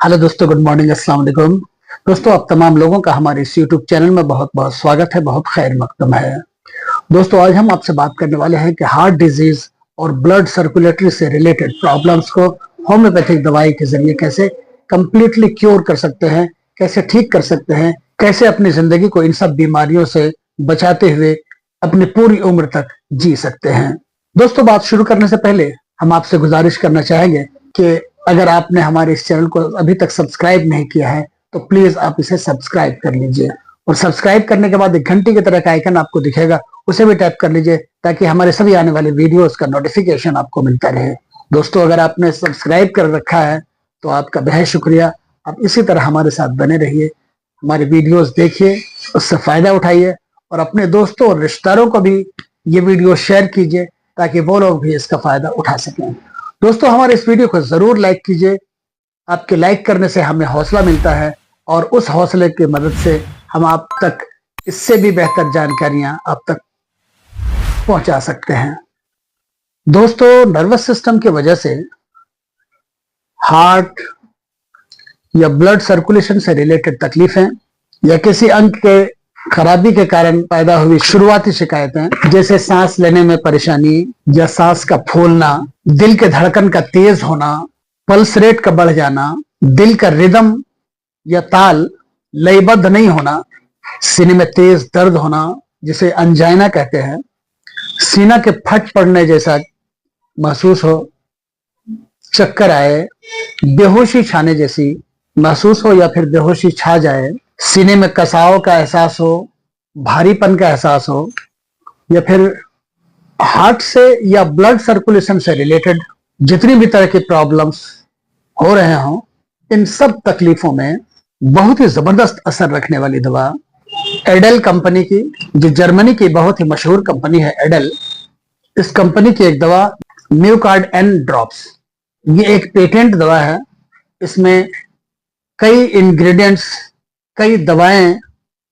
Hello दोस्तों, good morning, अस्सलाम वालेकुम। दोस्तों, आप तमाम लोगों का हमारे इस यूट्यूब चैनल में बहुत बहुत स्वागत है, बहुत खैर मकदम है। दोस्तों, आज हम आपसे बात करने वाले हैं कि हार्ट डिजीज और ब्लड सर्कुलेटरी से रिलेटेड प्रॉब्लम्स को होम्योपैथिक दवाई के जरिए कैसे कंप्लीटली क्योर कर सकते हैं, कैसे ठीक कर सकते हैं, कैसे अपनी जिंदगी को इन सब बीमारियों से बचाते हुए अपनी पूरी उम्र तक जी सकते हैं। दोस्तों, बात शुरू करने से पहले हम आपसे गुजारिश करना चाहेंगे कि अगर आपने हमारे इस चैनल को अभी तक सब्सक्राइब नहीं किया है तो प्लीज आप इसे सब्सक्राइब कर लीजिए, और सब्सक्राइब करने के बाद एक घंटी की तरह का आइकन आपको दिखेगा, उसे भी टैप कर लीजिए ताकि हमारे सभी आने वाले वीडियोस का नोटिफिकेशन आपको मिलता रहे। दोस्तों, अगर आपने सब्सक्राइब कर रखा है तो आपका बेहद शुक्रिया। आप इसी तरह हमारे साथ बने रहिए, हमारे वीडियोस देखिए, उससे फायदा उठाइए और अपने दोस्तों और रिश्तेदारों को भी ये वीडियो शेयर कीजिए ताकि वो लोग भी इसका फायदा उठा सकें। दोस्तों, हमारे इस वीडियो को जरूर लाइक कीजिए। आपके लाइक करने से हमें हौसला मिलता है और उस हौसले की मदद से हम आप तक इससे भी बेहतर जानकारियां आप तक पहुंचा सकते हैं। दोस्तों, नर्वस सिस्टम की वजह से हार्ट या ब्लड सर्कुलेशन से रिलेटेड तकलीफें या किसी अंग के खराबी के कारण पैदा हुई शुरुआती शिकायतें जैसे सांस लेने में परेशानी या सांस का फूलना, दिल के धड़कन का तेज होना, पल्स रेट का बढ़ जाना, दिल का रिदम या ताल लयबद्ध नहीं होना, सीने में तेज दर्द होना जिसे अंजाइना कहते हैं, सीना के फट पड़ने जैसा महसूस हो, चक्कर आए, बेहोशी छाने जैसी महसूस हो या फिर बेहोशी छा जाए, सीने में कसाव का एहसास हो, भारीपन का एहसास हो, या फिर हार्ट से या ब्लड सर्कुलेशन से रिलेटेड जितनी भी तरह की प्रॉब्लम्स हो रहे हों, इन सब तकलीफों में बहुत ही जबरदस्त असर रखने वाली दवा एडेल कंपनी की, जो जर्मनी की बहुत ही मशहूर कंपनी है एडेल, इस कंपनी की एक दवा न्यूकार्ड एन ड्रॉप्स, ये एक पेटेंट दवा है। इसमें कई इंग्रेडिएंट्स, कई दवाएं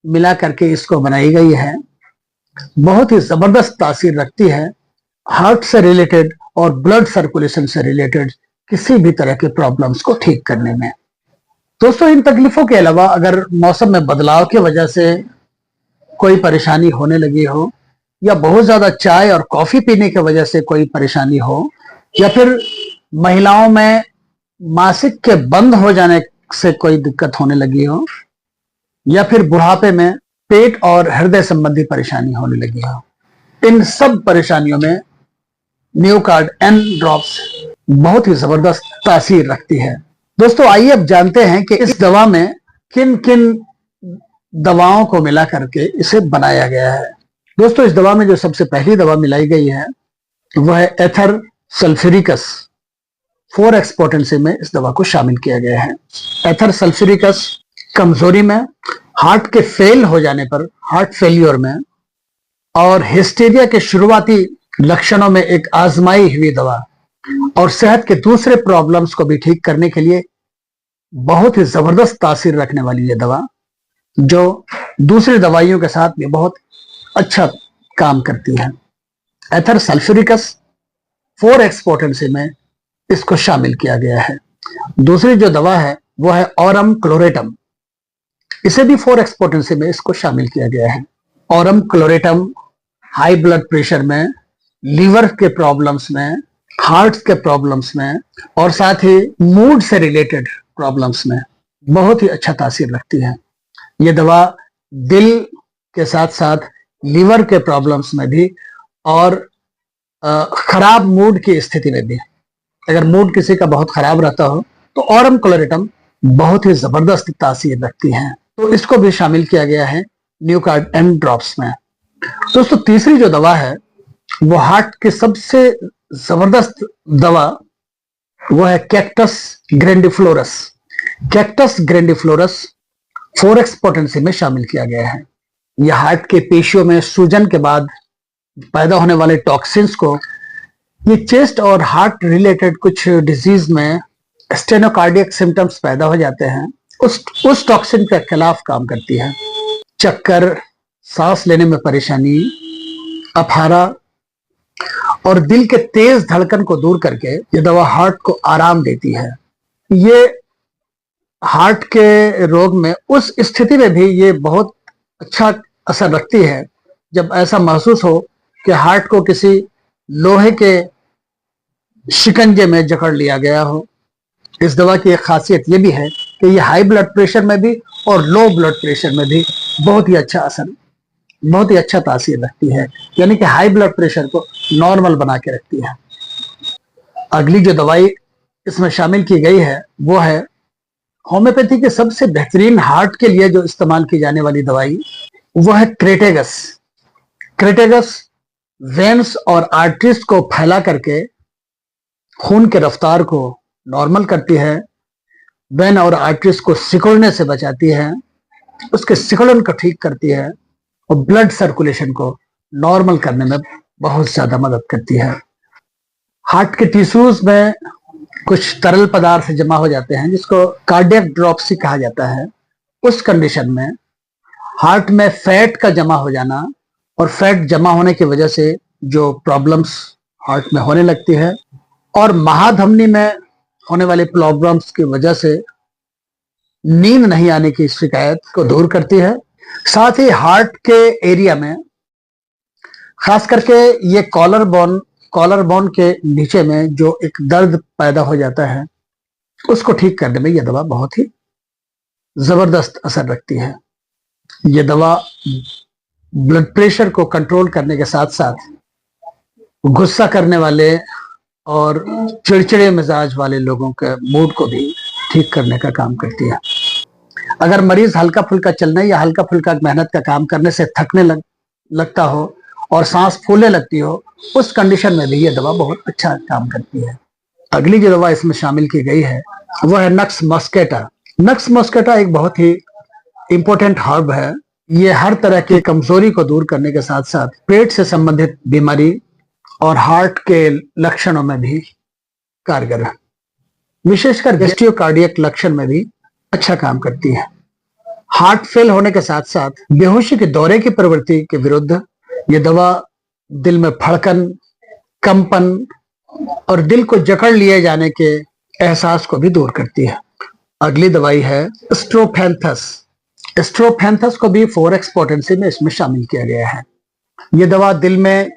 मिला करके इसको बनाई गई है। बहुत ही जबरदस्त तासीर रखती है हार्ट से रिलेटेड और ब्लड सर्कुलेशन से रिलेटेड किसी भी तरह के प्रॉब्लम्स को ठीक करने में। दोस्तों, इन तकलीफों के अलावा अगर मौसम में बदलाव की वजह से कोई परेशानी होने लगी हो, या बहुत ज्यादा चाय और कॉफी पीने की वजह से कोई परेशानी हो, या फिर महिलाओं में मासिक के बंद हो जाने से कोई दिक्कत होने लगी हो, या फिर बुढ़ापे में पेट और हृदय संबंधी परेशानी होने लगी हो, इन सब परेशानियों में न्यूकार्ड एन ड्रॉप्स बहुत ही जबरदस्त तासीर रखती है। दोस्तों, आइए अब जानते हैं कि इस दवा में किन किन दवाओं को मिला करके इसे बनाया गया है। दोस्तों, इस दवा में जो सबसे पहली दवा मिलाई गई है वह है एथर सल्फ्यूरिकस। 4x पोटेंसी में इस दवा को शामिल किया गया है। एथर सल्फ्यूरिकस कमजोरी में, हार्ट के फेल हो जाने पर, हार्ट फेल्योर में और हिस्टीरिया के शुरुआती लक्षणों में एक आजमाई हुई दवा, और सेहत के दूसरे प्रॉब्लम्स को भी ठीक करने के लिए बहुत ही जबरदस्त तासीर रखने वाली ये दवा, जो दूसरी दवाइयों के साथ भी बहुत अच्छा काम करती है। एथर सल्फ्यूरिकस 4x पोटेंसी में इसको शामिल किया गया है। दूसरी जो दवा है वो है ऑरम क्लोरेटम, इसे भी 4x पोटेंसी में इसको शामिल किया गया है। ऑरम क्लोरेटम हाई ब्लड प्रेशर में, लीवर के प्रॉब्लम्स में, हार्ट के प्रॉब्लम्स में और साथ ही मूड से रिलेटेड प्रॉब्लम्स में बहुत ही अच्छा तासीर रखती है। ये दवा दिल के साथ साथ लीवर के प्रॉब्लम्स में भी और खराब मूड की स्थिति में भी, अगर मूड किसी का बहुत खराब रहता हो तो ऑरम क्लोरेटम बहुत ही जबरदस्त तासीर रखती है, तो इसको भी शामिल किया गया है न्यूकार्ड एन ड्रॉप्स में। दोस्तों, तीसरी जो दवा है वो हार्ट की सबसे जबरदस्त दवा वो है कैक्टस ग्रैंडिफ्लोरस। कैक्टस ग्रैंडिफ्लोरस 4x पोटेंसी में शामिल किया गया है। यह हार्ट के पेशियों में सूजन के बाद पैदा होने वाले टॉक्सिन्स को, ये चेस्ट और हार्ट रिलेटेड कुछ डिजीज में स्टेनोकार्डियक सिम्टम्स पैदा हो जाते हैं, उस टॉक्सिन के खिलाफ काम करती है। चक्कर, सांस लेने में परेशानी, अफारा और दिल के तेज धड़कन को दूर करके ये दवा हार्ट को आराम देती है। ये हार्ट के रोग में उस स्थिति में भी ये बहुत अच्छा असर रखती है जब ऐसा महसूस हो कि हार्ट को किसी लोहे के शिकंजे में जकड़ लिया गया हो। इस दवा की एक खासियत ये भी है कि ये हाई ब्लड प्रेशर में भी और लो ब्लड प्रेशर में भी बहुत ही अच्छा असर, बहुत ही अच्छा तासीर रखती है, यानी कि हाई ब्लड प्रेशर को नॉर्मल बना के रखती है। अगली जो दवाई इसमें शामिल की गई है वो है होम्योपैथी के सबसे बेहतरीन हार्ट के लिए जो इस्तेमाल की जाने वाली दवाई, वो है क्रेटेगस। क्रेटेगस वेन्स और आर्टरीज को फैला करके खून के रफ्तार को नॉर्मल करती है, वेन और आर्टरीज को सिकुड़ने से बचाती है, उसके सिकुड़न को ठीक करती है और ब्लड सर्कुलेशन को नॉर्मल करने में बहुत ज्यादा मदद करती है। हार्ट के टिश्यूज में कुछ तरल पदार्थ जमा हो जाते हैं जिसको कार्डियक ड्रॉप्सी कहा जाता है। उस कंडीशन में हार्ट में फैट का जमा हो जाना और फैट जमा होने की वजह से जो प्रॉब्लम्स हार्ट में होने लगती है और महाधमनी में होने वाले प्रॉब्लम्स की वजह से नींद नहीं आने की शिकायत को दूर करती है। साथ ही हार्ट के एरिया में खास करके ये कॉलर बोन के नीचे में जो एक दर्द पैदा हो जाता है उसको ठीक करने में यह दवा बहुत ही जबरदस्त असर रखती है। ये दवा ब्लड प्रेशर को कंट्रोल करने के साथ साथ गुस्सा करने वाले और चिड़चिड़े मिजाज वाले लोगों के मूड को भी ठीक करने का काम करती है। अगर मरीज हल्का फुल्का चलने या हल्का फुल्का मेहनत का काम करने से थकने लगता हो और सांस फूलने लगती हो, उस कंडीशन में भी ये दवा बहुत अच्छा काम करती है। अगली जो दवा इसमें शामिल की गई है वो है नक्स मॉस्केटा। नक्स मॉस्केटा एक बहुत ही इंपॉर्टेंट हर्ब है। ये हर तरह की कमजोरी को दूर करने के साथ साथ पेट से संबंधित बीमारी और हार्ट के लक्षणों में भी कारगर है, विशेषकर गैस्ट्रोकार्डियक लक्षण में भी अच्छा काम करती है। हार्ट फेल होने के साथ साथ बेहोशी के दौरे की प्रवृत्ति के विरुद्ध ये दवा दिल में फड़कन, कंपन और दिल को जकड़ लिए जाने के एहसास को भी दूर करती है। अगली दवाई है स्ट्रोफेंथस। स्ट्रोफेंथस को भी 4x पोटेंसी में इसमें शामिल किया गया है। ये दवा दिल में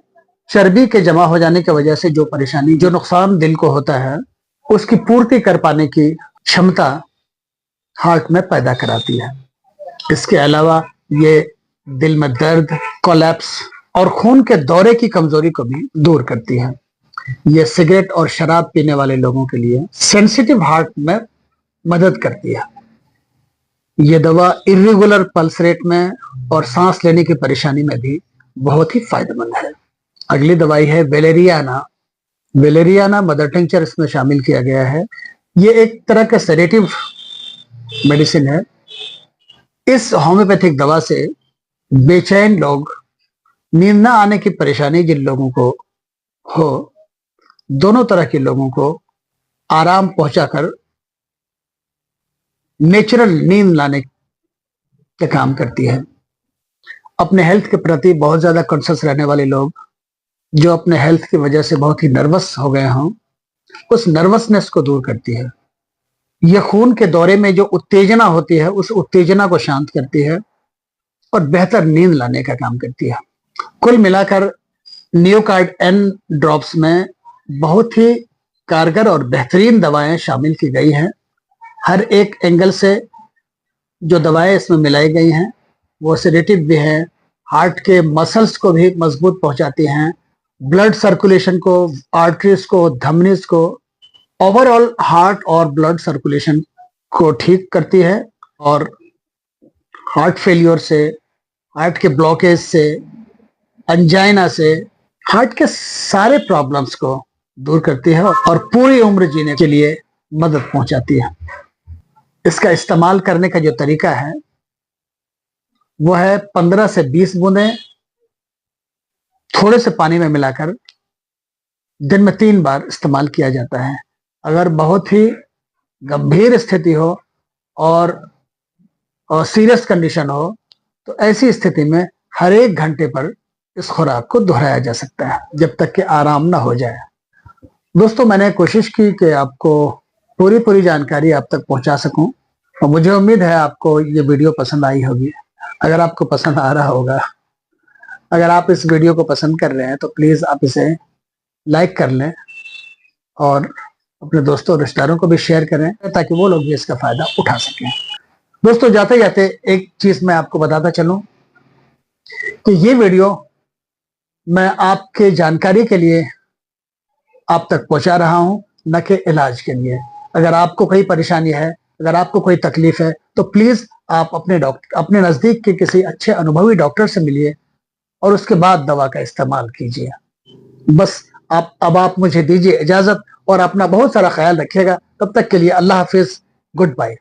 चर्बी के जमा हो जाने की वजह से जो परेशानी, जो नुकसान दिल को होता है, उसकी पूर्ति कर पाने की क्षमता हार्ट में पैदा कराती है। इसके अलावा ये दिल में दर्द, कोलैप्स और खून के दौरे की कमजोरी को भी दूर करती है। ये सिगरेट और शराब पीने वाले लोगों के लिए सेंसिटिव हार्ट में मदद करती है। ये दवा इर्रेगुलर पल्स रेट में और सांस लेने की परेशानी में भी बहुत ही फायदेमंद है। अगली दवाई है वेलेरियाना। वेलेरियाना मदर टिंचर इसमें शामिल किया गया है। ये एक तरह का सेडेटिव मेडिसिन है। इस होम्योपैथिक दवा से बेचैन लोग, नींद ना आने की परेशानी जिन लोगों को हो, दोनों तरह के लोगों को आराम पहुंचाकर नेचुरल नींद लाने का काम करती है। अपने हेल्थ के प्रति बहुत ज्यादा कॉन्शियस रहने वाले लोग जो अपने हेल्थ की वजह से बहुत ही नर्वस हो गए हों, उस नर्वसनेस को दूर करती है। यह खून के दौरे में जो उत्तेजना होती है उस उत्तेजना को शांत करती है और बेहतर नींद लाने का काम करती है। कुल मिलाकर नियोकार्ड एन ड्रॉप्स में बहुत ही कारगर और बेहतरीन दवाएं शामिल की गई हैं। हर एक एंगल से जो दवाएं इसमें मिलाई गई हैं वो सेडेटिव भी है, हार्ट के मसल्स को भी मजबूत पहुंचाती हैं, ब्लड सर्कुलेशन को, आर्टरीज को, धमनीज को, ओवरऑल हार्ट और ब्लड सर्कुलेशन को ठीक करती है और हार्ट फेलियर से, हार्ट के ब्लॉकेज से, अंजाइना से, हार्ट के सारे प्रॉब्लम्स को दूर करती है और पूरी उम्र जीने के लिए मदद पहुंचाती है। इसका इस्तेमाल करने का जो तरीका है वो है 15 से 20 बूंदें थोड़े से पानी में मिलाकर दिन में 3 बार इस्तेमाल किया जाता है। अगर बहुत ही गंभीर स्थिति हो और सीरियस कंडीशन हो तो ऐसी स्थिति में हर 1 घंटे पर इस खुराक को दोहराया जा सकता है जब तक कि आराम ना हो जाए। दोस्तों, मैंने कोशिश की कि आपको पूरी जानकारी आप तक पहुंचा सकूं। और मुझे उम्मीद है आपको ये वीडियो पसंद आई होगी। अगर आपको पसंद आ रहा होगा, अगर आप इस वीडियो को पसंद कर रहे हैं तो प्लीज आप इसे लाइक कर लें और अपने दोस्तों और रिश्तेदारों को भी शेयर करें ताकि वो लोग भी इसका फायदा उठा सकें। दोस्तों, जाते जाते एक चीज मैं आपको बताता चलूं कि ये वीडियो मैं आपके जानकारी के लिए आप तक पहुंचा रहा हूं, न कि इलाज के लिए। अगर आपको कोई परेशानी है, अगर आपको कोई तकलीफ है, तो प्लीज आप अपने नजदीक के किसी अच्छे अनुभवी डॉक्टर से मिलिए और उसके बाद दवा का इस्तेमाल कीजिए। बस आप मुझे दीजिए इजाजत और अपना बहुत सारा ख्याल रखिएगा। तब तक के लिए अल्लाह हाफिज, गुड बाय।